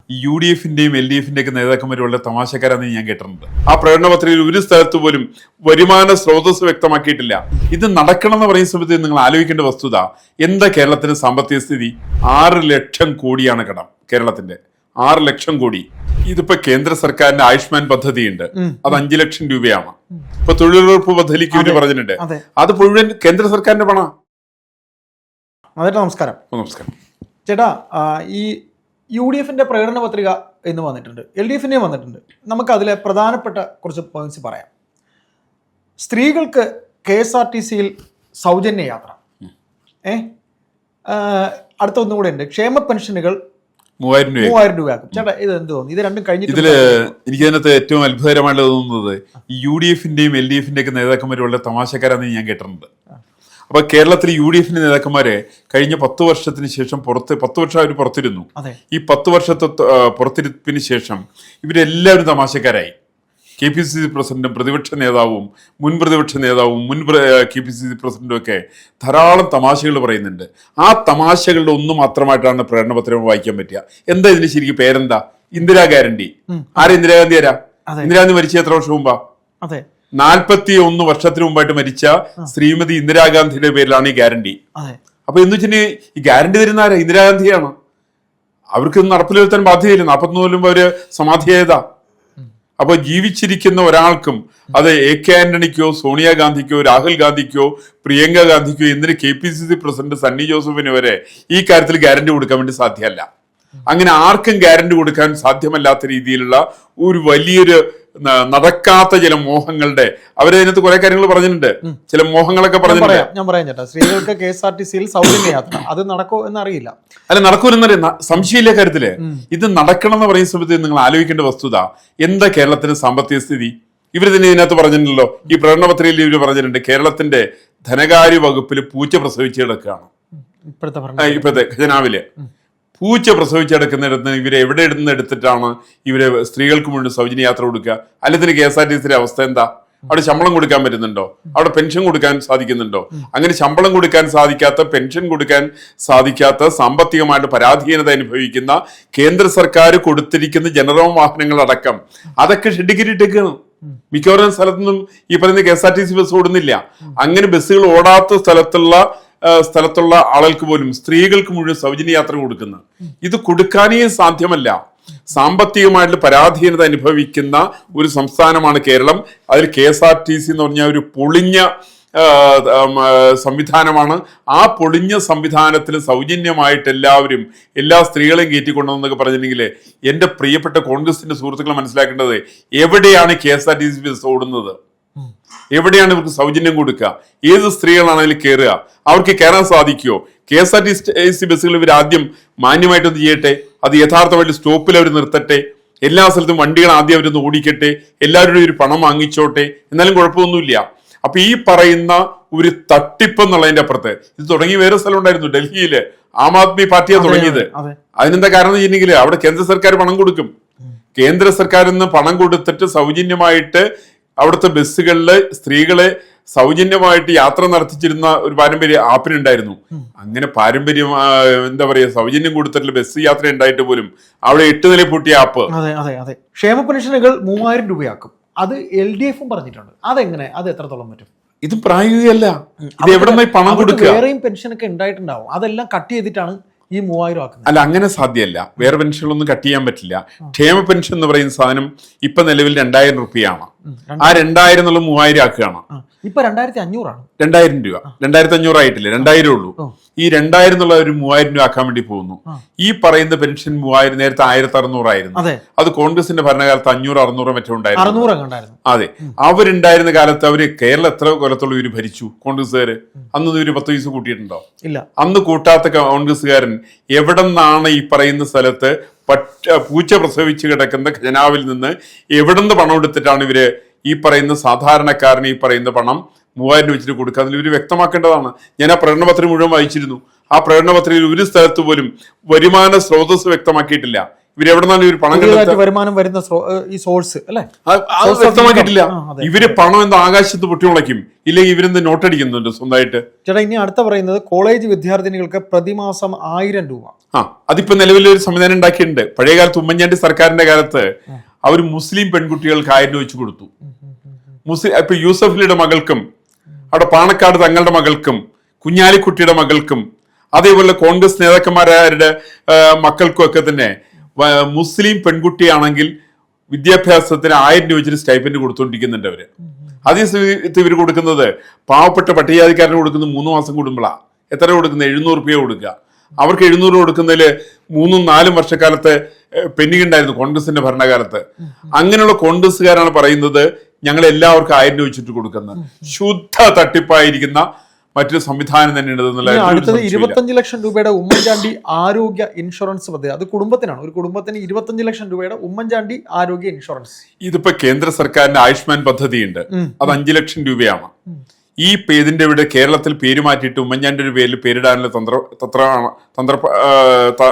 UDF-ന്റെയും LDF-ന്റെ ഒക്കെ നേതാക്കന്മാരും വളരെ തമാശക്കാരാണെന്ന് ഞാൻ കേട്ടിട്ടുണ്ട്. ആ പ്രകടന പത്രികയിൽ ഒരു സ്ഥലത്ത് പോലും വരുമാന സ്രോതസ് വ്യക്തമാക്കിയിട്ടില്ല. ഇത് നടക്കണം എന്ന് പറയുന്ന സമയത്ത് നിങ്ങൾ ആലോചിക്കേണ്ട വസ്തുത എന്താ? കേരളത്തിന്റെ സാമ്പത്തിക സ്ഥിതി 6 ലക്ഷം കോടിയാണ് കടം. കേരളത്തിന്റെ 6 ലക്ഷം കോടി. ഇതിപ്പോ കേന്ദ്ര സർക്കാരിന്റെ ആയുഷ്മാൻ പദ്ധതിയുണ്ട്, അത് 5 ലക്ഷം രൂപയാണ്. ഇപ്പൊ തൊഴിലുറപ്പ് പദ്ധതിക്ക് വേണ്ടി പറഞ്ഞിട്ടുണ്ട്, അത് മുഴുവൻ കേന്ദ്ര സർക്കാരിന്റെ പണം. നമസ്കാരം. നമസ്കാരം ചേട്ടാ, ഈ UDF-ന്റെ പ്രകടന പത്രിക എന്ന് വന്നിട്ടുണ്ട്, LDF-ന്റെയും വന്നിട്ടുണ്ട്. നമുക്ക് അതിലെ പ്രധാനപ്പെട്ട കുറച്ച് പോയിന്റ്സ് പറയാം. സ്ത്രീകൾക്ക് KSRTC-യിൽ സൗജന്യ യാത്ര, അടുത്ത ഒന്നും കൂടെ ഉണ്ട്, ക്ഷേമ പെൻഷനുകൾ 3000 രൂപയാക്കും. ചേട്ടാ, ഇത് എന്ത് തോന്നുന്നു? ഇത് രണ്ടും കഴിഞ്ഞിട്ട് എനിക്കതിനകത്ത് ഏറ്റവും അത്ഭുതകരമായിട്ട് തോന്നുന്നത് UDF-ന്റെയും LDF-ന്റെ ഒക്കെ നേതാക്കന്മാർ വളരെ തമാശക്കാരാണെന്ന് ഞാൻ കേട്ടിട്ടുണ്ട്. അപ്പൊ കേരളത്തിൽ UDF-ന്റെ നേതാക്കന്മാരെ കഴിഞ്ഞ 10 വർഷത്തിന് ശേഷം 10 വർഷം അവർ പുറത്തിരുന്നു. ഈ 10 വർഷത്തെ പുറത്തിരിപ്പിന് ശേഷം ഇവരെല്ലാവരും തമാശക്കാരായി. KPCC പ്രസിഡന്റും പ്രതിപക്ഷ നേതാവും മുൻ പ്രതിപക്ഷ നേതാവും മുൻ KPCC പ്രസിഡന്റും ഒക്കെ ധാരാളം തമാശകൾ പറയുന്നുണ്ട്. ആ തമാശകളുടെ ഒന്ന് മാത്രമായിട്ടാണ് പ്രകടന പത്രിക വായിക്കാൻ പറ്റുക. എന്താ ഇതിന് ശരിക്കും പേരെന്താ? ഇന്ദിരാ ഗ്യാരണ്ടി. ആരാ ഇന്ദിരാഗാന്ധി? ഇന്ദിരാഗാന്ധി മരിച്ച എത്ര വർഷം മുമ്പാ? 41 വർഷത്തിന് മുമ്പായിട്ട് മരിച്ച ശ്രീമതി ഇന്ദിരാഗാന്ധിയുടെ പേരിലാണ് ഈ ഗ്യാരണ്ടി. അപ്പൊ എന്ന് വെച്ചിട്ടുണ്ടെങ്കിൽ ഈ ഗ്യാരണ്ടി തരുന്ന ആരാ? ഇന്ദിരാഗാന്ധിയാണ്. അവർക്ക് നടപ്പിൽ വരുത്താൻ ബാധ്യതയില്ല. 44 മുമ്പ് അവര് സമാധിയായതാ. അപ്പൊ ജീവിച്ചിരിക്കുന്ന ഒരാൾക്കും അത് AK ആന്റണിക്കോ സോണിയാഗാന്ധിക്കോ രാഹുൽ ഗാന്ധിക്കോ പ്രിയങ്ക ഗാന്ധിക്കോ എന്തിന് KPCC പ്രസിഡന്റ് സണ്ണി ജോസഫിന് വരെ ഈ കാര്യത്തിൽ ഗ്യാരണ്ടി കൊടുക്കാൻ വേണ്ടി സാധ്യമല്ല. അങ്ങനെ ആർക്കും ഗ്യാരണ്ടി കൊടുക്കാൻ സാധ്യമല്ലാത്ത രീതിയിലുള്ള ഒരു വലിയൊരു നടക്കാത്ത ചില മോഹങ്ങളുടെ അവരതിനകത്ത് കുറെ കാര്യങ്ങൾ പറഞ്ഞിട്ടുണ്ട്. ചില മോഹങ്ങളൊക്കെ പറഞ്ഞിട്ടുണ്ട്. ഞാൻ പറയാം ചേട്ടാ, സ്ത്രീകൾക്ക് KSRTC-യിൽ സൗജന്യ യാത്ര അത് നടക്കോ എന്നറിയില്ല. അല്ല, നടക്കൂലെന്നറിയാം, സംശയമില്ല കാര്യത്തില്. ഇത് നടക്കണം എന്ന് പറയുന്ന സമയത്ത് നിങ്ങൾ ആലോചിക്കേണ്ട വസ്തുത എന്താ? കേരളത്തിന്റെ സാമ്പത്തിക സ്ഥിതി ഇവർ തന്നെ ഇതിനകത്ത് പറഞ്ഞിട്ടുണ്ടല്ലോ. ഈ പ്രകടന പത്രികയിൽ ഇവർ പറഞ്ഞിട്ടുണ്ട് കേരളത്തിന്റെ ധനകാര്യ വകുപ്പിൽ പൂച്ച പ്രസവിച്ച് കിടക്കുകയാണ്. ഇപ്പോഴത്തെ ഖജനാവില് പൂച്ച പ്രസവിച്ചെടുക്കുന്നിടത്ത് ഇവരെ എവിടെ ഇടുന്ന എടുത്തിട്ടാണ് ഇവരെ സ്ത്രീകൾക്ക് മുഴുവൻ സൗജന്യ യാത്ര കൊടുക്കുക? അല്ലെങ്കിൽ KSRTC-യുടെ അവസ്ഥ എന്താ? അവിടെ ശമ്പളം കൊടുക്കാൻ പറ്റുന്നുണ്ടോ? അവിടെ പെൻഷൻ കൊടുക്കാൻ സാധിക്കുന്നുണ്ടോ? അങ്ങനെ ശമ്പളം കൊടുക്കാൻ സാധിക്കാത്ത, പെൻഷൻ കൊടുക്കാൻ സാധിക്കാത്ത, സാമ്പത്തികമായിട്ട് പരാധീനത അനുഭവിക്കുന്ന കേന്ദ്ര സർക്കാർ കൊടുത്തിരിക്കുന്ന ജനറൽ വാഹനങ്ങളടക്കം അതൊക്കെ ഷെഡിക്കിട്ടിട്ടേക്കാണ്. മിക്കവാറും സ്ഥലത്തൊന്നും ഈ പറയുന്ന KSRTC ബസ് ഓടുന്നില്ല. അങ്ങനെ ബസ്സുകൾ ഓടാത്ത സ്ഥലത്തുള്ള ആളുകൾക്ക് പോലും സ്ത്രീകൾക്ക് മുഴുവൻ സൗജന്യ യാത്ര കൊടുക്കുന്ന ഇത് കൊടുക്കാനേ സാധ്യമല്ല. സാമ്പത്തികമായിട്ടുള്ള പരാധീനത അനുഭവിക്കുന്ന ഒരു സംസ്ഥാനമാണ് കേരളം. അതിൽ KSRTC എന്ന് പറഞ്ഞാൽ ഒരു പൊളിഞ്ഞ സംവിധാനമാണ്. ആ പൊളിഞ്ഞ സംവിധാനത്തിൽ സൗജന്യമായിട്ട് എല്ലാവരും എല്ലാ സ്ത്രീകളെയും കയറ്റിക്കൊണ്ടെന്നൊക്കെ പറഞ്ഞിട്ടുണ്ടെങ്കിൽ എൻ്റെ പ്രിയപ്പെട്ട കോൺഗ്രസിന്റെ സുഹൃത്തുക്കൾ മനസ്സിലാക്കേണ്ടത് എവിടെയാണ് KSRTC ബസ് ഓടുന്നത്? എവിടെയാണ് ഇവർക്ക് സൗജന്യം കൊടുക്കുക? ഏത് സ്ത്രീകളാണ് അതിൽ കയറുക? അവർക്ക് കയറാൻ സാധിക്കുമോ? KSRTC ബസ്സുകൾ ഇവർ ആദ്യം മാന്യമായിട്ടൊന്ന് ചെയ്യട്ടെ. അത് യഥാർത്ഥമായിട്ട് സ്റ്റോപ്പിൽ അവർ നിർത്തട്ടെ. എല്ലാ സ്ഥലത്തും വണ്ടികൾ ആദ്യം അവരൊന്ന് ഓടിക്കട്ടെ. എല്ലാവരുടെയും ഒരു പണം വാങ്ങിച്ചോട്ടെ. എന്നാലും കുഴപ്പമൊന്നുമില്ല. അപ്പൊ ഈ പറയുന്ന ഒരു തട്ടിപ്പ് എന്നുള്ളതിന്റെ അപ്പുറത്ത് ഇത് തുടങ്ങി വേറെ സ്ഥലം ഉണ്ടായിരുന്നു, ഡൽഹിയില് ആം ആദ്മി പാർട്ടിയാണ് തുടങ്ങിയത്. അതിനെന്താ കാരണം എന്ന് വെച്ചിട്ടുണ്ടെങ്കിൽ അവിടെ കേന്ദ്ര സർക്കാർ പണം കൊടുക്കും. കേന്ദ്ര സർക്കാരിൽ നിന്ന് പണം കൊടുത്തിട്ട് സൗജന്യമായിട്ട് അവിടുത്തെ ബസ്സുകളില് സ്ത്രീകളെ സൗജന്യമായിട്ട് യാത്ര നടത്തിച്ചിരുന്ന ഒരു പാരമ്പര്യം ആപ്പിനുണ്ടായിരുന്നു. അങ്ങനെ പാരമ്പര്യം എന്താ പറയാ, സൗജന്യം കൊടുത്തിട്ടുള്ള ബസ് യാത്ര ഉണ്ടായിട്ട് പോലും അവിടെ 8 നില പൊട്ടിയ ആപ്പ്. അതെ. ക്ഷേമ പെൻഷനുകൾ 3000 രൂപയാക്കും. അത് LDF-ഉം പറഞ്ഞിട്ടുണ്ട്. അതെങ്ങനെ? അത് എത്രത്തോളം പറ്റും? ഇത് പ്രായോഗികമല്ല. ഇത് എവിടെ നിന്ന് പണം കൊടുക്കുക? വേറെയും പെൻഷനൊക്കെ ഉണ്ടായിട്ടുണ്ടാവും. അതെല്ലാം കട്ട് ചെയ്തിട്ടാണ് ഈ 3000 ആക്കുന്നത്. അല്ല, അങ്ങനെ സാധ്യമല്ല. വേറെ പെൻഷനൊന്നും കട്ട് ചെയ്യാൻ പറ്റില്ല. ക്ഷേമ പെൻഷൻ എന്ന് പറയുന്ന സാധനം ഇപ്പൊ നിലവിൽ 2000 രൂപയാണ്. ആ 2000 എന്നുള്ള 3000 ആക്കുകയാണ്. ഇപ്പൊ 2500 ആണ്. 2000 രൂപ 2500 ആയിട്ടില്ല, 2000 ഉള്ളൂ. ഈ 2000 എന്നുള്ള ഒരു 3000 രൂപ ആക്കാൻ വേണ്ടി പോകുന്നു. ഈ പറയുന്ന പെൻഷൻ 3000 നേരത്തെ 1600 ആയിരുന്നു. അത് കോൺഗ്രസിന്റെ ഭരണകാലത്ത് 500, 600 മറ്റോ ഉണ്ടായിരുന്നു. അതെ, അവരുണ്ടായിരുന്ന കാലത്ത് അവര് കേരളം എത്ര കൊല്ലത്തുള്ള ഇവര് ഭരിച്ചു കോൺഗ്രസ്സുകാര്? അന്ന് ഇവര് 10 പൈസ കൂട്ടിയിട്ടുണ്ടോ? ഇല്ല. അന്ന് കൂട്ടാത്ത കോൺഗ്രസ്സുകാരൻ എവിടെ നിന്നാണ് ഈ പറയുന്ന സ്ഥലത്ത് പൂച്ച പ്രസവിച്ച് കിടക്കുന്ന ഖജനാവിൽ നിന്ന് എവിടെ നിന്ന് പണം എടുത്തിട്ടാണ് ഇവര് ഈ പറയുന്ന സാധാരണക്കാരന് ഈ പറയുന്ന പണം 3000 രൂപ വെച്ചിട്ട് കൊടുക്കുക? അതിൽ ഇവർ വ്യക്തമാക്കേണ്ടതാണ്. ഞാൻ ആ പ്രകടന പത്രിക മുഴുവൻ വായിച്ചിരുന്നു. ആ പ്രകടന പത്രികയിൽ ഒരു സ്ഥലത്ത് പോലും വരുമാന സ്രോതസ് വ്യക്തമാക്കിയിട്ടില്ല. ഇവരെവിടെ നിന്നാണ് ഇവർ പണം വരുമാനം വരുന്ന ഈ സോഴ്സ് അല്ലേ വ്യക്തമാക്കിയിട്ടില്ല. ഇവര് പണം എന്താ ആകാശത്ത് പൊട്ടിമുളയ്ക്കും? ഇല്ലെങ്കിൽ ഇവരെന്ത് നോട്ടടിക്കുന്നുണ്ട് സ്വന്തമായിട്ട്? ചേട്ടാ, ഇനി അടുത്ത പറയുന്നത് കോളേജ് വിദ്യാർത്ഥിനികൾക്ക് പ്രതിമാസം 1000 രൂപ. അതിപ്പോ നിലവിലൊരു സംവിധാനം ഉണ്ടാക്കിയിട്ടുണ്ട്. പഴയ കാലത്ത് ഉമ്മൻചാണ്ടി സർക്കാരിന്റെ കാലത്ത് അവർ മുസ്ലിം പെൺകുട്ടികൾക്ക് 1000 രൂപ വെച്ച് കൊടുത്തു. മുസ്ലിം ഇപ്പൊ യൂസഫലിയുടെ മകൾക്കും അവിടെ പാണക്കാട് തങ്ങളുടെ മകൾക്കും കുഞ്ഞാലിക്കുട്ടിയുടെ മകൾക്കും അതേപോലെ കോൺഗ്രസ് നേതാക്കന്മാരുടെ മക്കൾക്കും ഒക്കെ തന്നെ മുസ്ലിം പെൺകുട്ടിയാണെങ്കിൽ വിദ്യാഭ്യാസത്തിന് 1000 രൂപ വെച്ചിട്ട് സ്റ്റൈപ്പൻഡ് കൊടുത്തുകൊണ്ടിരിക്കുന്നുണ്ട് അവര്. അതേ സമയത്ത് ഇവർ കൊടുക്കുന്നത് പാവപ്പെട്ട പട്ടികജാതിക്കാരന് കൊടുക്കുന്നത് 3 മാസം കൂടുമ്പോഴാണ്. എത്ര കൊടുക്കുന്നത്? 700 രൂപ കൊടുക്കുക. അവർക്ക് 700 കൊടുക്കുന്നതിൽ 3-4 വർഷക്കാലത്തെ പെൻഡിങ് ഉണ്ടായിരുന്നു കോൺഗ്രസിന്റെ ഭരണകാലത്ത്. അങ്ങനെയുള്ള കോൺഗ്രസ്സുകാരാണ് പറയുന്നത് ഞങ്ങൾ എല്ലാവർക്കും 1000 രൂപ വെച്ചിട്ട് കൊടുക്കുന്നത്. ശുദ്ധ തട്ടിപ്പായിരിക്കുന്ന മറ്റൊരു സംവിധാനം തന്നെയാണ്. അടുത്തത് 25 ലക്ഷം രൂപയുടെ ഉമ്മൻചാണ്ടി ആരോഗ്യ ഇൻഷുറൻസ് പദ്ധതി. അത് കുടുംബത്തിനാണ്. ഒരു കുടുംബത്തിന് 25 ലക്ഷം രൂപയുടെ ഉമ്മൻചാണ്ടി ആരോഗ്യ ഇൻഷുറൻസ്. ഇതിപ്പോ കേന്ദ്ര സർക്കാരിന്റെ ആയുഷ്മാൻ പദ്ധതി ഉണ്ട്. അത് 5 ലക്ഷം രൂപയാണ്. ഈ ഇതിന്റെ ഇവിടെ കേരളത്തിൽ പേര് മാറ്റിയിട്ട് ഉമ്മൻചാണ്ടിയുടെ പേരിൽ പേരിടാനുള്ള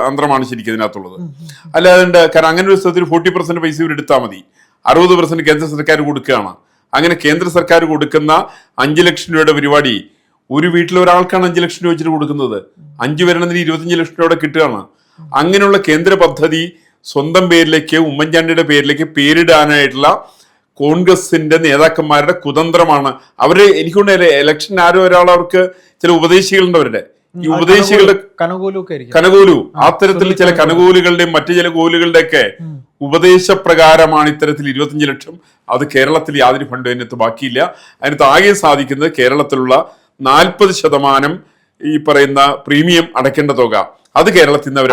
തന്ത്രമാണ് ശരിക്കും ഇതിനകത്തുള്ളത്. അല്ലാതെ കാരണം അങ്ങനെ ഒരു സ്ഥലത്തിൽ 40% പൈസ ഇവർ എടുത്താൽ മതി. 60% കേന്ദ്ര സർക്കാർ കൊടുക്കുകയാണ്. അങ്ങനെ കേന്ദ്ര സർക്കാർ കൊടുക്കുന്ന 5 ലക്ഷം രൂപയുടെ പരിപാടി ഒരു വീട്ടിൽ ഒരാൾക്കാണ് 5 ലക്ഷം രൂപ വെച്ചിട്ട് കൊടുക്കുന്നത്. 5 വരണമെങ്കിൽ 25 ലക്ഷം രൂപ കിട്ടുകയാണ്. അങ്ങനെയുള്ള കേന്ദ്ര പദ്ധതി സ്വന്തം പേരിലേക്ക് ഉമ്മൻചാണ്ടിയുടെ പേരിലേക്ക് പേരിടാനായിട്ടുള്ള കോൺഗ്രസിന്റെ നേതാക്കന്മാരുടെ കുതന്ത്രമാണ്. അവര് എനിക്കൊണ്ട് ഇലക്ഷൻ ആരോ ഒരാൾ അവർക്ക് ചില ഉപദേശികളുണ്ട്. അവരുടെ ഈ ഉപദേശികളുടെ കനകോലു അത്തരത്തിൽ ചില കനകോലുകളുടെയും മറ്റു ചില കോലുകളുടെ ഒക്കെ ഉപദേശപ്രകാരമാണ് ഇത്തരത്തിൽ 25 ലക്ഷം. അത് കേരളത്തിൽ യാതൊരു ഫണ്ട് അതിനകത്ത് ബാക്കിയില്ല. അതിനകത്ത് ആകെ സാധിക്കുന്നത് കേരളത്തിലുള്ള 40% ഈ പറയുന്ന പ്രീമിയം അടയ്ക്കേണ്ട തുക അത് കേരളത്തിൽ നിന്ന് അവർ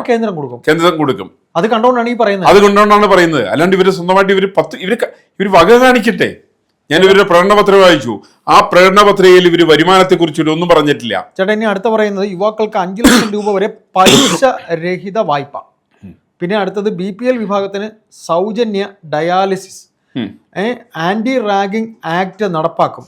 കേന്ദ്രം കൊടുക്കും. അത് കണ്ടുകൊണ്ടാണ് ഈ പറയുന്നത്. അതുകൊണ്ടാണ് പറയുന്നത്. അല്ലാണ്ട് ഇവര് സ്വന്തമായിട്ട് ഇവര് വക കാണിക്കട്ടെ. ഞാൻ ഇവരുടെ പ്രകടനപത്രം വായിച്ചു. ആ പ്രകടനപത്രികയിൽ ഇവര് വരുമാനത്തെ കുറിച്ച് ഒന്നും പറഞ്ഞിട്ടില്ല. ചേട്ടാ, ഇനി അടുത്ത പറയുന്നത് യുവാക്കൾക്ക് 5 ലക്ഷം രൂപ വരെ പലിശ രഹിത വായ്പ. പിന്നെ അടുത്തത് BPL വിഭാഗത്തിന് സൗജന്യ ഡയാലിസിസ്. ആന്റി റാഗിംഗ് ആക്ട് നടപ്പാക്കും.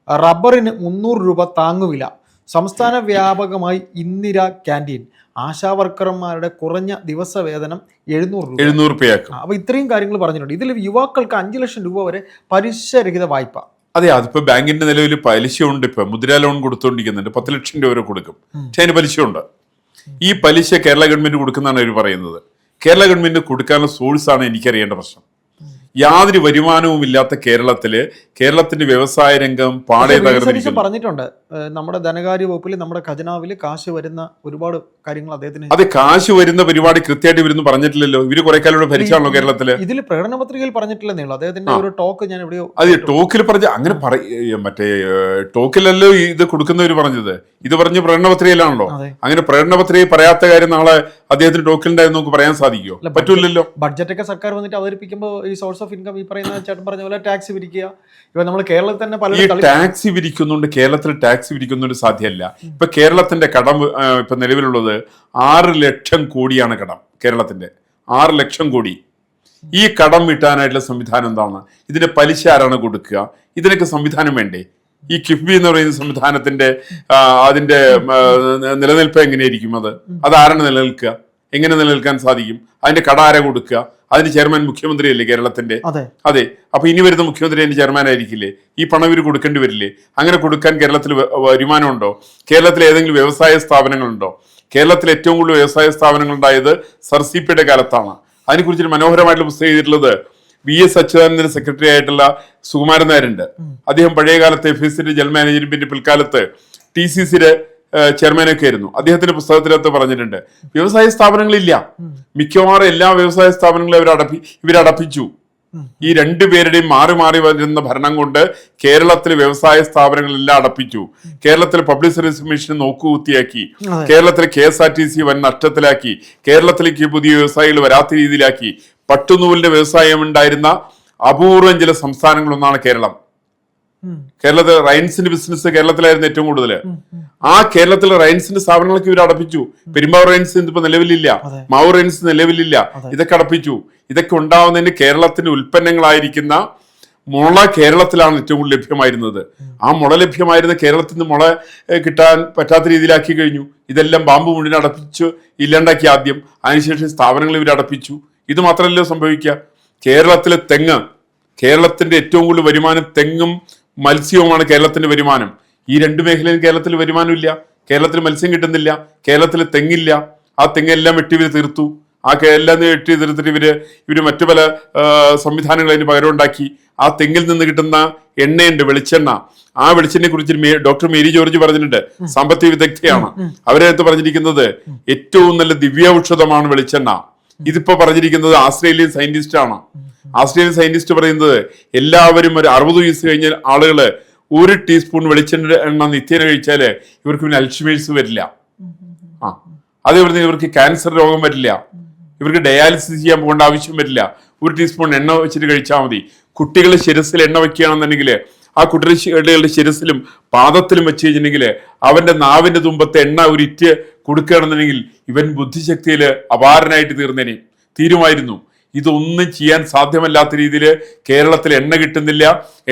റബ്ബറിന് 300 രൂപ താങ്ങുവില. സംസ്ഥാന വ്യാപകമായി ഇന്ദിര ക്യാൻറ്റീൻ. ആശാവർക്കർമാരുടെ കുറഞ്ഞ ദിവസവേതനം 700 രൂപ. അപ്പൊ ഇത്രയും കാര്യങ്ങൾ പറഞ്ഞിട്ടുണ്ട്. ഇതിൽ യുവാക്കൾക്ക് 5 ലക്ഷം രൂപ വരെ പലിശരഹിത വായ്പ. അതെ, അതിപ്പോ ബാങ്കിന്റെ നിലവിൽ പലിശ ഉണ്ട്. ഇപ്പൊ മുദ്രാ ലോൺ കൊടുത്തുകൊണ്ടിരിക്കുന്നുണ്ട്. 10 ലക്ഷം രൂപ വരെ കൊടുക്കും. പക്ഷെ അതിന് പലിശ ഉണ്ട്. ഈ പലിശ കേരള ഗവൺമെന്റ് കൊടുക്കുന്നതാണ് അവർ പറയുന്നത്. കേരള ഗവൺമെന്റ് കൊടുക്കാനുള്ള സോഴ്സാണ് എനിക്കറിയേണ്ട പ്രശ്നം. യാതൊരു വരുമാനവും ഇല്ലാത്ത കേരളത്തിന്റെ വ്യവസായ രംഗം പാടെ തകർന്നിരിക്കുന്നു. പറഞ്ഞിട്ടുണ്ട് നമ്മുടെ ധനകാര്യ വകുപ്പിൽ നമ്മുടെ ഖജനാവില് കാശ് വരുന്ന ഒരുപാട് കാര്യങ്ങൾ അദ്ദേഹത്തിന്. അത് കാശ് വരുന്ന പരിപാടി കൃത്യമായിട്ട് ഇവരൊന്നും പറഞ്ഞില്ലല്ലോ. ഇവര് കുറെ കാലം ഇവിടെ ഭരിച്ചാണല്ലോ കേരളത്തില്. ഇതിൽ പ്രകടന പത്രികയിൽ പറഞ്ഞിട്ടില്ലെന്നേ ഉള്ളൂ. അദ്ദേഹത്തിന്റെ ഒരു ടോക്ക് ഞാൻ എവിടെയോ അത് ടോക്കിൽ പറഞ്ഞ അങ്ങനെ മറ്റേ ടോക്കിലല്ലോ ഇത് കൊടുക്കുന്നവര് പറഞ്ഞത്. ഇത് പറഞ്ഞ പ്രകടന പത്രികയിലാണല്ലോ. അങ്ങനെ പ്രകടന പത്രികയിൽ പറയാത്ത കാര്യം നാളെ അദ്ദേഹത്തിന് ടോക്കിലുണ്ടായിരുന്നു നമുക്ക് പറയാൻ സാധിക്കുമോ? പറ്റൂലല്ലോ. ബഡ്ജറ്റൊക്കെ സർക്കാർ വന്നിട്ട് അവതരിപ്പിക്കുമ്പോൾ ഈ സോഴ്സ് ഓഫ് ഇൻകം ഈ പറയുന്ന ചേട്ടൻ പറഞ്ഞ പോലെ ടാക്സ് പിരിക്കുക. ഇപ്പൊ നമ്മൾ കേരളത്തിൽ തന്നെ പല ടാക്സ് പിരിക്കുന്നുണ്ട്. കേരളത്തിൽ ടാക്സ് പിരിക്കുന്നുണ്ട് സാധ്യമല്ല. ഇപ്പൊ കേരളത്തിന്റെ കടം ഇപ്പൊ നിലവിലുള്ളത് 6 ലക്ഷം കോടിയാണ് കടം. കേരളത്തിന്റെ 6 ലക്ഷം കോടി. ഈ കടം വീട്ടാനായിട്ടുള്ള സംവിധാനം എന്താണ്? ഇതിന്റെ പലിശ ആരാണ് കൊടുക്കുക? ഇതിനൊക്കെ സംവിധാനം വേണ്ടേ? ഈ കിഫ്ബി എന്ന് പറയുന്ന സംവിധാനത്തിന്റെ അതിന്റെ നിലനിൽപ്പ് എങ്ങനെയായിരിക്കും? അത് ആരാണ് നിലനിൽക്കുക? എങ്ങനെ നിലനിൽക്കാൻ സാധിക്കും? അതിന്റെ കട ആരാ കൊടുക്കുക? അതിന് ചെയർമാൻ മുഖ്യമന്ത്രിയല്ലേ കേരളത്തിന്റെ? അതെ. അപ്പൊ ഇനി വരുന്ന മുഖ്യമന്ത്രി അതിന്റെ ചെയർമാൻ ആയിരിക്കില്ലേ? ഈ പണം ഇവർ കൊടുക്കേണ്ടി വരില്ലേ? അങ്ങനെ കൊടുക്കാൻ കേരളത്തിൽ വരുമാനമുണ്ടോ? കേരളത്തിൽ ഏതെങ്കിലും വ്യവസായ സ്ഥാപനങ്ങളുണ്ടോ? കേരളത്തിൽ ഏറ്റവും കൂടുതൽ വ്യവസായ സ്ഥാപനങ്ങൾ ഉണ്ടായത് സർസിപിയുടെ കാലത്താണ്. അതിനെക്കുറിച്ചൊരു മനോഹരമായിട്ടുള്ള പുസ്തകം എഴുതിയിട്ടുള്ളത് VS അച്യുതാനന്ദന്റെ സെക്രട്ടറി ആയിട്ടുള്ള സുകുമാരൻ നായരുണ്ട്. അദ്ദേഹം പഴയ കാലത്ത് FSCയുടെ ജനറൽ മാനേജറും പിന്നെ പിൽക്കാലത്ത് TCCയുടെ ചെയർമാനൊക്കെ ആയിരുന്നു. അദ്ദേഹത്തിന്റെ പുസ്തകത്തിനകത്ത് പറഞ്ഞിട്ടുണ്ട് വ്യവസായ സ്ഥാപനങ്ങളില്ല. മിക്കവാറും എല്ലാ വ്യവസായ സ്ഥാപനങ്ങളും ഇവരടപ്പിച്ചു. ഈ രണ്ടുപേരുടെയും മാറി മാറി വരുന്ന ഭരണം കൊണ്ട് കേരളത്തിലെ വ്യവസായ സ്ഥാപനങ്ങളെല്ലാം അടപ്പിച്ചു. കേരളത്തിലെ പബ്ലിക് സർവീസ് കമ്മീഷൻ നോക്കുകുത്തിയാക്കി. കേരളത്തിലെ KSRTC വൻ നഷ്ടത്തിലാക്കി. കേരളത്തിലേക്ക് പുതിയ വ്യവസായികൾ വരാത്ത രീതിയിലാക്കി. പട്ടുനൂലിന്റെ വ്യവസായം ഉണ്ടായിരുന്ന അപൂർവം ചില സംസ്ഥാനങ്ങളൊന്നാണ് കേരളം. കേരളത്തിൽ റൈൻസിന്റെ ബിസിനസ് കേരളത്തിലായിരുന്നു ഏറ്റവും കൂടുതൽ. ആ കേരളത്തിലെ റൈൻസിന്റെ സ്ഥാപനങ്ങളൊക്കെ ഇവർ അടപ്പിച്ചു. പെരുമ്പാവൂർ റൈൻസ് ഇപ്പൊ നിലവിലില്ല. മാവൂർ റൈൻസ് നിലവിലില്ല. ഇതൊക്കെ അടപ്പിച്ചു. ഇതൊക്കെ ഉണ്ടാവുന്നതിന് കേരളത്തിന്റെ ഉൽപ്പന്നങ്ങളായിരിക്കുന്ന മുള കേരളത്തിലാണ് ഏറ്റവും കൂടുതൽ ലഭ്യമായിരുന്നത്. ആ മുള ലഭ്യമായിരുന്ന കേരളത്തിൽ നിന്ന് മുള കിട്ടാൻ പറ്റാത്ത രീതിയിലാക്കി കഴിഞ്ഞു. ഇതെല്ലാം ബാമ്പു മുഴുവൻ അടപ്പിച്ചു ഇല്ലാണ്ടാക്കി ആദ്യം. അതിനുശേഷം സ്ഥാപനങ്ങൾ ഇവർ അടപ്പിച്ചു. ഇത് മാത്രമല്ലോ സംഭവിക്കുക. കേരളത്തിലെ തെങ്ങ്, കേരളത്തിന്റെ ഏറ്റവും കൂടുതൽ വരുമാനം തെങ്ങും മത്സ്യവുമാണ് കേരളത്തിന്റെ വരുമാനം. ഈ 2 മേഖലയിലും കേരളത്തിൽ വരുമാനമില്ല. കേരളത്തിൽ മത്സ്യം കിട്ടുന്നില്ല. കേരളത്തിൽ തെങ്ങില്ല. ആ തെങ്ങെല്ലാം വെട്ടി ഇവർ തീർത്തു. എല്ലാം വെട്ടി തീർത്തിട്ട് ഇവര് മറ്റു പല സംവിധാനങ്ങൾ അതിന് പകരം ഉണ്ടാക്കി. ആ തെങ്ങിൽ നിന്ന് കിട്ടുന്ന എണ്ണയുണ്ട്, വെളിച്ചെണ്ണ. ആ വെളിച്ചെണ്ണയെ കുറിച്ച് ഡോക്ടർ മേരി ജോർജ് പറഞ്ഞിട്ടുണ്ട്, സാമ്പത്തിക വിദഗ്ധയാണ്. അവരകത്ത് പറഞ്ഞിരിക്കുന്നത് ഏറ്റവും നല്ല ദിവ്യൌഷധമാണ് വെളിച്ചെണ്ണ. ഇതിപ്പോ പറഞ്ഞിരിക്കുന്നത് ആസ്ട്രേലിയൻ സയന്റിസ്റ്റ് ആണ്. ആസ്ട്രേലിയൻ സയന്റിസ്റ്റ് പറയുന്നത് എല്ലാവരും ഒരു 60 വയസ്സ് കഴിഞ്ഞ ആളുകള് 1 ടീസ്പൂൺ വെളിച്ചെണ്ണ എണ്ണ നിത്യേന കഴിച്ചാല് ഇവർക്ക് പിന്നെ അൽഷിമേഴ്സ് വരില്ല. അതേപോലെ ഇവർക്ക് ക്യാൻസർ രോഗം വരില്ല, ഇവർക്ക് ഡയാലിസിസ് ചെയ്യാൻ പോകേണ്ട ആവശ്യം വരില്ല. 1 ടീസ്പൂൺ എണ്ണ വെച്ചിട്ട് കഴിച്ചാൽ മതി. കുട്ടികളുടെ ശിരസിൽ എണ്ണ വെക്കുകയാണെന്നുണ്ടെങ്കിൽ ആ കുട്ടികളുടെ ശിരസിലും പാദത്തിലും വെച്ച് കഴിഞ്ഞിട്ടുണ്ടെങ്കിൽ അവന്റെ നാവിന്റെ തുമ്പത്തെ എണ്ണ ഒരിറ്റ് കൊടുക്കുകയാണെന്നുണ്ടെങ്കിൽ ഇവൻ ബുദ്ധിശക്തിയിൽ അപാരനായിട്ട് തീരുമായിരുന്നു. ഇതൊന്നും ചെയ്യാൻ സാധ്യമല്ലാത്ത രീതിയിൽ കേരളത്തിൽ എണ്ണ കിട്ടുന്നില്ല.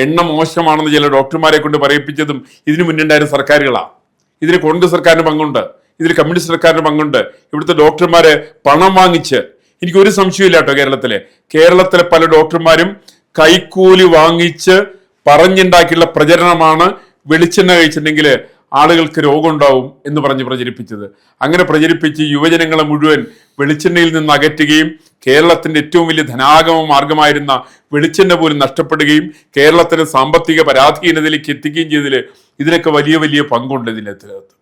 എണ്ണ മോശമാണെന്ന് ചില ഡോക്ടർമാരെ കൊണ്ട് പറയിപ്പിച്ചതും ഇതിനു മുന്നുണ്ടായിരുന്ന സർക്കാരുകളാണ്. ഇതിന് കോൺഗ്രസ് സർക്കാരിന് പങ്കുണ്ട്, ഇതിൽ കമ്മ്യൂണിസ്റ്റ് സർക്കാരിന് പങ്കുണ്ട്. ഇവിടുത്തെ ഡോക്ടർമാരെ പണം വാങ്ങിച്ച്, എനിക്ക് ഒരു സംശയമില്ല കേട്ടോ, കേരളത്തിലെ പല ഡോക്ടർമാരും കൈക്കൂലി വാങ്ങിച്ച് പറഞ്ഞുണ്ടാക്കിയുള്ള പ്രചരണമാണ് വെളിച്ചെണ്ണ കഴിച്ചിട്ടുണ്ടെങ്കിൽ ആളുകൾക്ക് രോഗം ഉണ്ടാവും എന്ന് പറഞ്ഞ് പ്രചരിപ്പിച്ചത്. അങ്ങനെ പ്രചരിപ്പിച്ച് യുവജനങ്ങളെ മുഴുവൻ വെളിച്ചെണ്ണയിൽ നിന്ന് അകറ്റുകയും കേരളത്തിന്റെ ഏറ്റവും വലിയ ധനാഗമ മാർഗമായിരുന്ന വെളിച്ചെണ്ണ പോലും നഷ്ടപ്പെടുകയും കേരളത്തിന്റെ സാമ്പത്തിക പരാധീനതയിലേക്ക് എത്തിക്കുകയും ചെയ്തതിൽ ഇതിനൊക്കെ വലിയ വലിയ പങ്കുണ്ട് ഇതിനകത്ത്.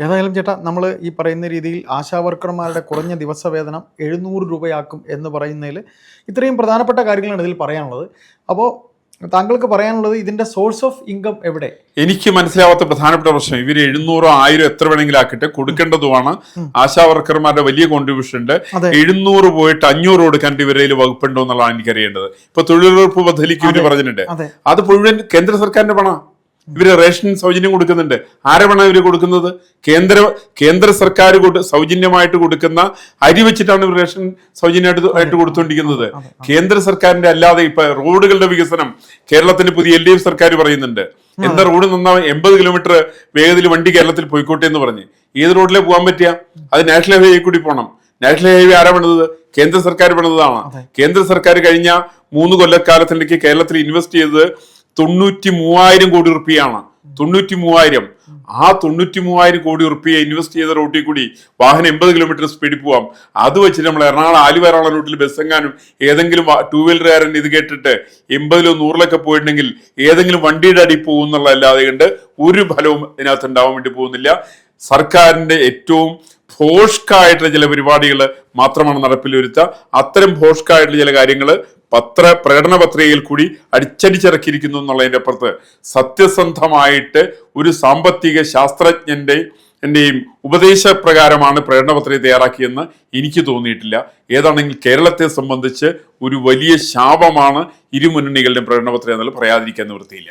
ഏതായാലും ചേട്ടാ, നമ്മൾ ഈ പറയുന്ന രീതിയിൽ ആശാവർക്കർമാരുടെ കുറഞ്ഞ ദിവസവേതനം 700 രൂപയാക്കും എന്ന് പറയുന്നതിൽ ഇത്രയും പ്രധാനപ്പെട്ട കാര്യങ്ങളാണ് ഇതിൽ പറയാനുള്ളത്. അപ്പോൾ താങ്കൾക്ക് പറയാനുള്ളത് ഇതിന്റെ സോഴ്സ് ഓഫ് ഇൻകം എവിടെ? എനിക്ക് മനസ്സിലാവാത്ത പ്രധാനപ്പെട്ട പ്രശ്നം, ഇവർ 700 1000 എത്ര വേണമെങ്കിലും ആക്കട്ടെ, കൊടുക്കേണ്ടതുമാണ്. ആശാ വർക്കർമാരുടെ വലിയ കോൺട്രിബ്യൂഷൻ ഉണ്ട്. 700 പോയിട്ട് 500 കൊടുക്കാണ്ട് ഇവരുടെ വകുപ്പുണ്ടോ എന്നുള്ളതാണ് എനിക്കറിയേണ്ടത്. ഇപ്പൊ തൊഴിലുറപ്പ് പദ്ധതിക്ക് ഇവര് പറഞ്ഞിട്ടുണ്ട്, അത് മുഴുവൻ കേന്ദ്ര സർക്കാരിന്റെ പണം. ഇവര് റേഷൻ സൗജന്യം കൊടുക്കുന്നുണ്ട്. ആരെ പണം ഇവര് കൊടുക്കുന്നത്? കേന്ദ്ര സർക്കാർ സൗജന്യമായിട്ട് കൊടുക്കുന്ന അരി വെച്ചിട്ടാണ് ഇവർ റേഷൻ സൗജന്യമായിട്ട് കൊടുത്തുകൊണ്ടിരിക്കുന്നത്. കേന്ദ്ര സർക്കാരിന്റെ അല്ലാതെ ഇപ്പൊ റോഡുകളുടെ വികസനം കേരളത്തിന് പുതിയ LDF സർക്കാർ പറയുന്നുണ്ട്. എന്താ റോഡ് നന്നാവും, 80 കിലോമീറ്റർ വേഗത്തിൽ വണ്ടി കേരളത്തിൽ പോയിക്കോട്ടെ എന്ന് പറഞ്ഞ്. ഏത് റോഡിലേ പോകാൻ പറ്റുക? അത് നാഷണൽ ഹൈവേ കൂടി പോകണം. നാഷണൽ ഹൈവേ ആരാ പണിതത്? കേന്ദ്ര സർക്കാർ പണിതതാണ്. കേന്ദ്ര സർക്കാർ കഴിഞ്ഞ 3 കൊല്ലക്കാലത്തിലേക്ക് കേരളത്തിൽ ഇൻവെസ്റ്റ് ചെയ്തത് 93,000 കോടി റുപ്യയാണ്. 93,000. ആ 93,000 കോടി റുപ്യ ഇൻവെസ്റ്റ് ചെയ്ത റോട്ടിൽ കൂടി വാഹനം 80 കിലോമീറ്റർ സ്പീഡിൽ പോവാം. അത് വെച്ചിട്ട് നമ്മൾ എറണാകുളം ആലുവ റൂട്ടിൽ ബസ് എങ്ങാനും ഏതെങ്കിലും 2 വീലറുകാരൻ ഇത് കേട്ടിട്ട് 80 100 പോയിട്ടുണ്ടെങ്കിൽ ഏതെങ്കിലും വണ്ടിയുടെ അടി പോകും എന്നുള്ളതല്ലാതെ കണ്ട് ഒരു ഫലവും ഇതിനകത്ത് ഉണ്ടാവാൻ വേണ്ടി പോകുന്നില്ല. സർക്കാരിന്റെ ഏറ്റവും ഭോഷ്കായിട്ടുള്ള ചില പരിപാടികൾ മാത്രമാണ് നടപ്പിൽ വരുത്തുക. അത്തരം ഭോഷ്കായിട്ടുള്ള ചില കാര്യങ്ങൾ പ്രകടന പത്രികയിൽ കൂടി അടിച്ചടിച്ചിറക്കിയിരിക്കുന്നു എന്നുള്ളതിന്റെ അപ്പുറത്ത് സത്യസന്ധമായിട്ട് ഒരു സാമ്പത്തിക ശാസ്ത്രജ്ഞന്റെയും ഉപദേശപ്രകാരമാണ് പ്രകടന പത്രിക തയ്യാറാക്കിയെന്ന് എനിക്ക് തോന്നിയിട്ടില്ല. ഏതാണെങ്കിൽ കേരളത്തെ സംബന്ധിച്ച് ഒരു വലിയ ശാപമാണ് ഇരുമുന്നണികളുടെ പ്രകടന പത്രിക എന്നുള്ള പറയാതിരിക്കാൻ നിവൃത്തിയില്ല.